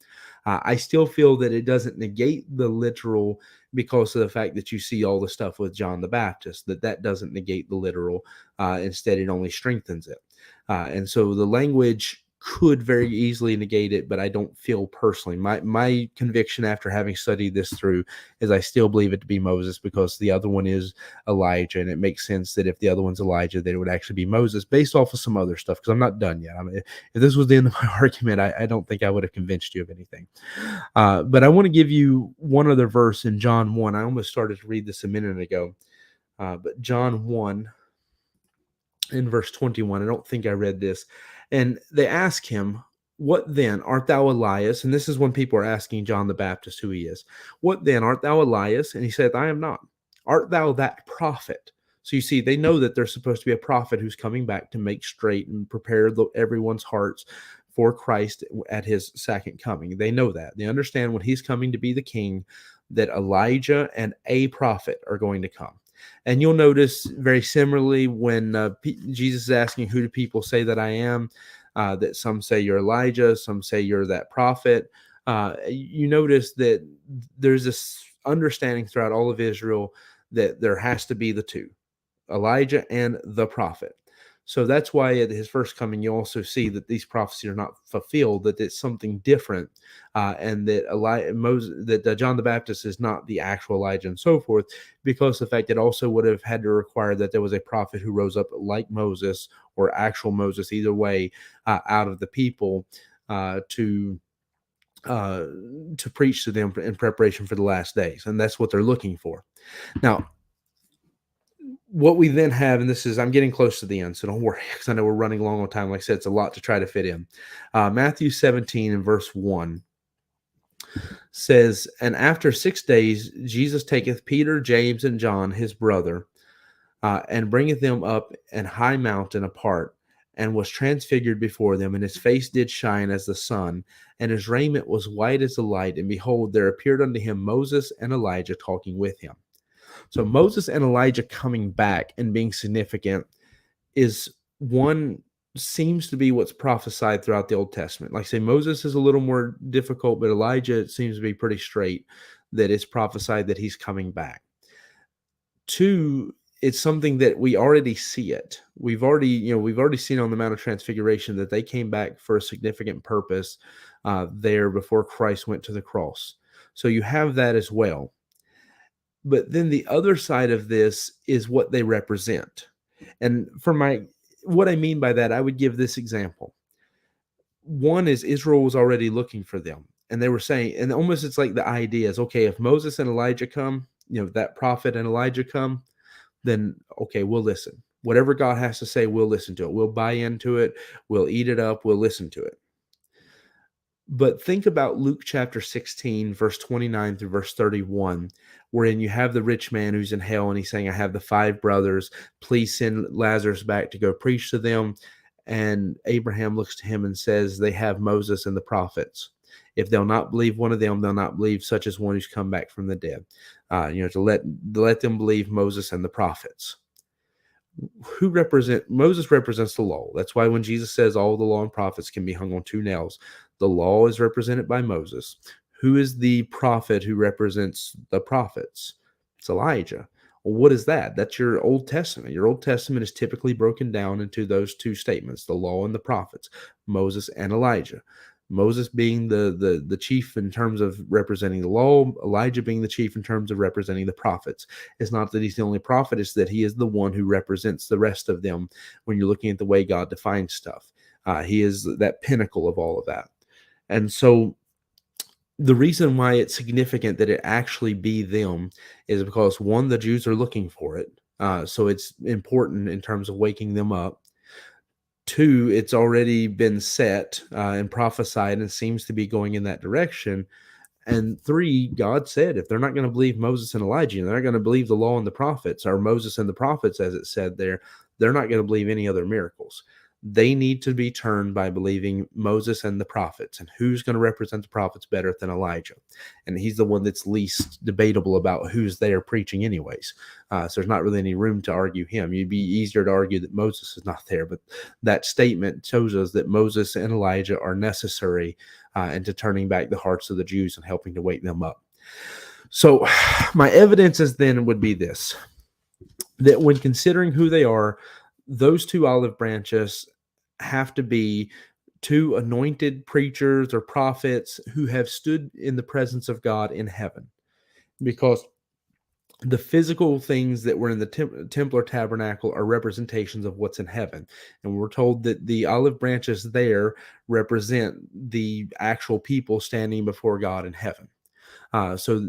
I still feel that it doesn't negate the literal because of the fact that you see all the stuff with John the Baptist, that doesn't negate the literal. Instead, it only strengthens it. And so the language could very easily negate it, but I don't feel personally. My conviction after having studied this through is I still believe it to be Moses, because the other one is Elijah, and it makes sense that if the other one's Elijah, that it would actually be Moses based off of some other stuff, because I'm not done yet. I mean, if this was the end of my argument, I don't think I would have convinced you of anything. But I want to give you one other verse in John 1. I almost started to read this a minute ago, but John 1 in verse 21. I don't think I read this. And they ask him, What then? Art thou Elias? And this is when people are asking John the Baptist who he is. What then? Art thou Elias? And he said, I am not. Art thou that prophet? So you see, they know that there's supposed to be a prophet who's coming back to make straight and prepare everyone's hearts for Christ at his second coming. They know that. They understand when he's coming to be the king, that Elijah and a prophet are going to come. And you'll notice very similarly when Jesus is asking, who do people say that I am? That some say you're Elijah, some say you're that prophet. You notice that there's this understanding throughout all of Israel that there has to be the two, Elijah and the prophet. So that's why at his first coming, you also see that these prophecies are not fulfilled, that it's something different, and that John the Baptist is not the actual Elijah and so forth, because the fact it also would have had to require that there was a prophet who rose up like Moses or actual Moses, either way, out of the people to preach to them in preparation for the last days. And that's what they're looking for. Now, what we then have, and this is, I'm getting close to the end, so don't worry, because I know we're running long on time. Like I said, it's a lot to try to fit in. Matthew 17 and verse 1. says, "And after 6 days, Jesus taketh Peter, James, and John, his brother, and bringeth them up an high mountain apart, and was transfigured before them, and his face did shine as the sun, and his raiment was white as the light. And behold, there appeared unto him Moses and Elijah talking with him." So Moses and Elijah coming back and being significant is one seems to be what's prophesied throughout the Old Testament. Like I say, Moses is a little more difficult, but Elijah seems to be pretty straight that it's prophesied that he's coming back. Two, it's something that we already see it. We've already seen on the Mount of Transfiguration that they came back for a significant purpose there before Christ went to the cross. So you have that as well. But then the other side of this is what they represent. And what I mean by that, I would give this example. One is Israel was already looking for them. And they were saying, and almost it's like the idea is, okay, if Moses and Elijah come, that prophet and Elijah come, then okay, we'll listen. Whatever God has to say, we'll listen to it. We'll buy into it. We'll eat it up. We'll listen to it. But think about Luke chapter 16, verse 29 through verse 31, wherein you have the rich man who's in hell, and he's saying, I have the 5 brothers. Please send Lazarus back to go preach to them. And Abraham looks to him and says, they have Moses and the prophets. If they'll not believe one of them, they'll not believe such as one who's come back from the dead. To let them believe Moses and the prophets. Moses represents the law. That's why when Jesus says all the law and prophets can be hung on 2 nails, the law is represented by Moses. Who is the prophet who represents the prophets? It's Elijah. Well, what is that? That's your Old Testament. Your Old Testament is typically broken down into those 2 statements, the law and the prophets, Moses and Elijah. Moses being the chief in terms of representing the law, Elijah being the chief in terms of representing the prophets. It's not that he's the only prophet, it's that he is the one who represents the rest of them when you're looking at the way God defines stuff. He is that pinnacle of all of that. And so the reason why it's significant that it actually be them is because, one, the Jews are looking for it. So it's important in terms of waking them up. 2, it's already been set and prophesied and seems to be going in that direction. And 3, God said, if they're not going to believe Moses and Elijah, they're not going to believe the law and the prophets, or Moses and the prophets, as it said there, they're not going to believe any other miracles. They need to be turned by believing Moses and the prophets. And who's going to represent the prophets better than Elijah? And he's the one that's least debatable about who's there preaching anyways. So there's not really any room to argue him. You'd be easier to argue that Moses is not there. But that statement shows us that Moses and Elijah are necessary into turning back the hearts of the Jews and helping to wake them up. So my evidences then would be this, that when considering who they are, those 2 olive branches have to be 2 anointed preachers or prophets who have stood in the presence of God in heaven. Because the physical things that were in the temple or tabernacle are representations of what's in heaven. And we're told that the olive branches there represent the actual people standing before God in heaven. So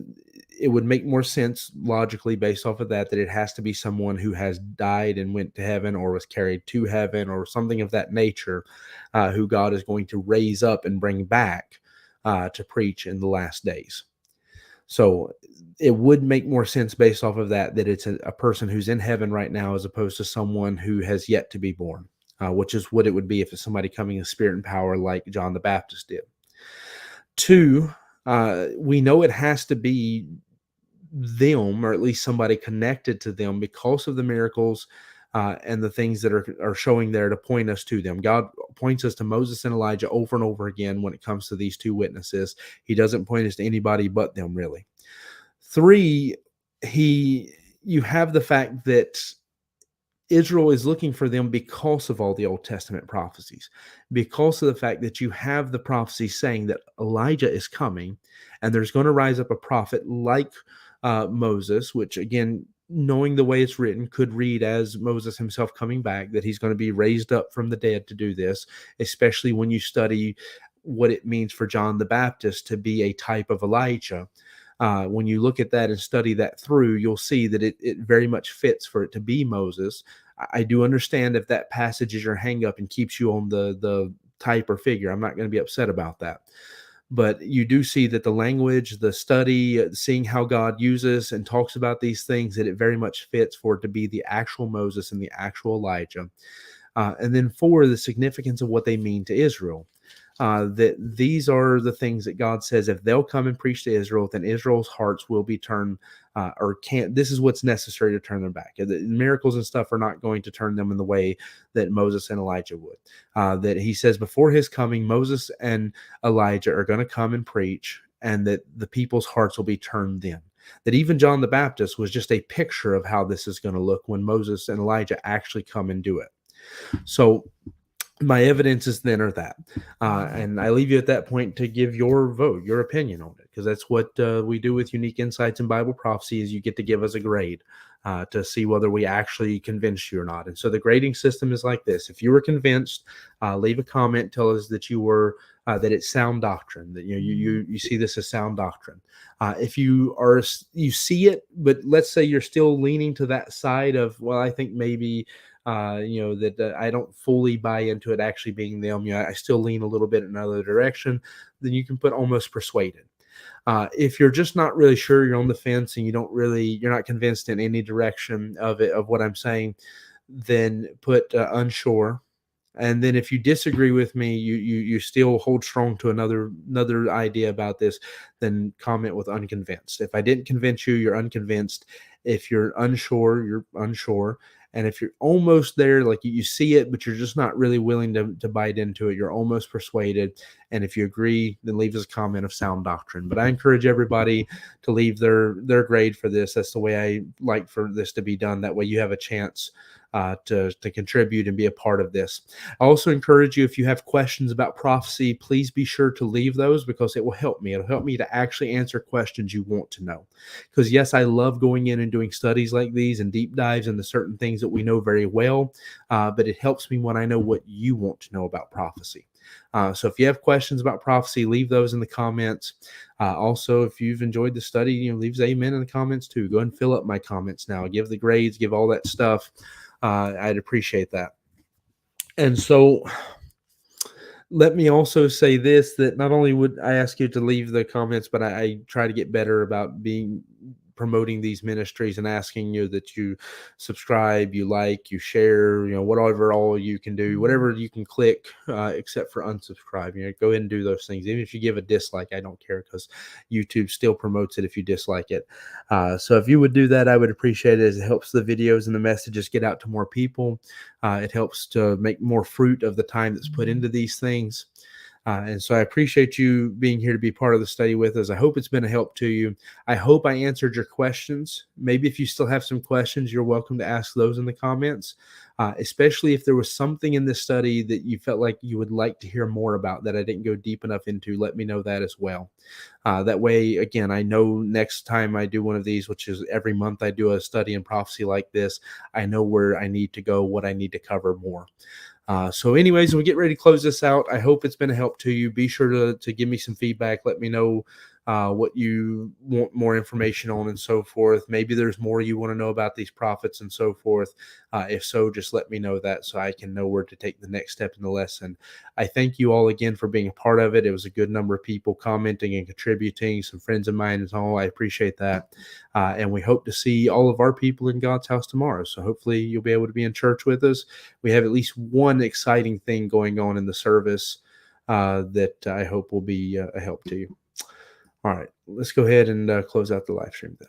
it would make more sense logically based off of that it has to be someone who has died and went to heaven or was carried to heaven or something of that nature, who God is going to raise up and bring back to preach in the last days. So it would make more sense based off of that it's a person who's in heaven right now as opposed to someone who has yet to be born, which is what it would be if it's somebody coming in spirit and power like John the Baptist did. 2, we know it has to be them, or at least somebody connected to them, because of the miracles and the things that are showing there to point us to them. God points us to Moses and Elijah over and over again when it comes to these 2 witnesses. He doesn't point us to anybody but them, really. 3, you have the fact that Israel is looking for them because of all the Old Testament prophecies, because of the fact that you have the prophecy saying that Elijah is coming and there's going to rise up a prophet like Moses, which again, knowing the way it's written, could read as Moses himself coming back, that he's going to be raised up from the dead to do this, especially when you study what it means for John the Baptist to be a type of Elijah. When you look at that and study that through, you'll see that it very much fits for it to be Moses. I do understand if that passage is your hang up and keeps you on the type or figure. I'm not going to be upset about that. but you do see that the language, the study, seeing how God uses and talks about these things, that it very much fits for it to be the actual Moses and the actual Elijah. And then four, the significance of what they mean to Israel. That these are the things that God says, if they'll come and preach to Israel, then Israel's hearts will be turned, or can't. This is what's necessary to turn them back. The miracles and stuff are not going to turn them in the way that Moses and Elijah would. That he says before his coming, Moses and Elijah are going to come and preach, and that the people's hearts will be turned then. That even John the Baptist was just a picture of how this is going to look when Moses and Elijah actually come and do it. So my evidences then are that, and I leave you at that point to give your vote, your opinion on it, because that's what we do with Unique Insights in Bible Prophecy. Is you get to give us a grade to see whether we actually convinced you or not. And so the grading system is like this: if you were convinced, leave a comment, tell us that you were that it's sound doctrine, that you see this as sound doctrine. If you see it, but let's say you're still leaning to that side of, well, I think maybe that I don't fully buy into it actually being them. I still lean a little bit in another direction. Then you can put almost persuaded. If you're just not really sure, you're on the fence, and you're not convinced in any direction of what I'm saying, then put unsure. And then if you disagree with me, you still hold strong to another idea about this, then comment with unconvinced. If I didn't convince you, you're unconvinced. If you're unsure, you're unsure. And if you're almost there, like you see it, but you're just not really willing to bite into it, you're almost persuaded. And if you agree, then leave us a comment of sound doctrine. But I encourage everybody to leave their grade for this. That's the way I like for this to be done. That way you have a chance to contribute and be a part of this. I also encourage you, if you have questions about prophecy, please be sure to leave those, because it will help me. It'll help me to actually answer questions you want to know. Because yes, I love going in and doing studies like these and deep dives into certain things that we know very well, but it helps me when I know what you want to know about prophecy. So if you have questions about prophecy, leave those in the comments. Also, if you've enjoyed the study, leave amen in the comments too. Go ahead and fill up my comments now. Give the grades, give all that stuff. I'd appreciate that. And so let me also say this, that not only would I ask you to leave the comments, but I try to get better about promoting these ministries and asking you that you subscribe, you like, you share, whatever all you can do, whatever you can click, except for unsubscribe. Go ahead and do those things. Even if you give a dislike, I don't care, because YouTube still promotes it if you dislike it. So if you would do that, I would appreciate it, as it helps the videos and the messages get out to more people. It helps to make more fruit of the time that's put into these things. And so I appreciate you being here to be part of the study with us. I hope it's been a help to you. I hope I answered your questions. Maybe if you still have some questions, you're welcome to ask those in the comments, especially if there was something in this study that you felt like you would like to hear more about that I didn't go deep enough into. Let me know that as well. That way, again, I know next time I do one of these, which is every month I do a study in prophecy like this, I know where I need to go, what I need to cover more. So anyways, we get ready to close this out. I hope it's been a help to you. Be sure to give me some feedback. Let me know what you want more information on and so forth. Maybe there's more you want to know about these prophets and so forth. If so, just let me know that, so I can know where to take the next step in the lesson. I thank you all again for being a part of it. It was a good number of people commenting and contributing, some friends of mine and all. I appreciate that. And we hope to see all of our people in God's house tomorrow. So hopefully you'll be able to be in church with us. We have at least one exciting thing going on in the service that I hope will be a help to you. All right, let's go ahead and close out the live stream then.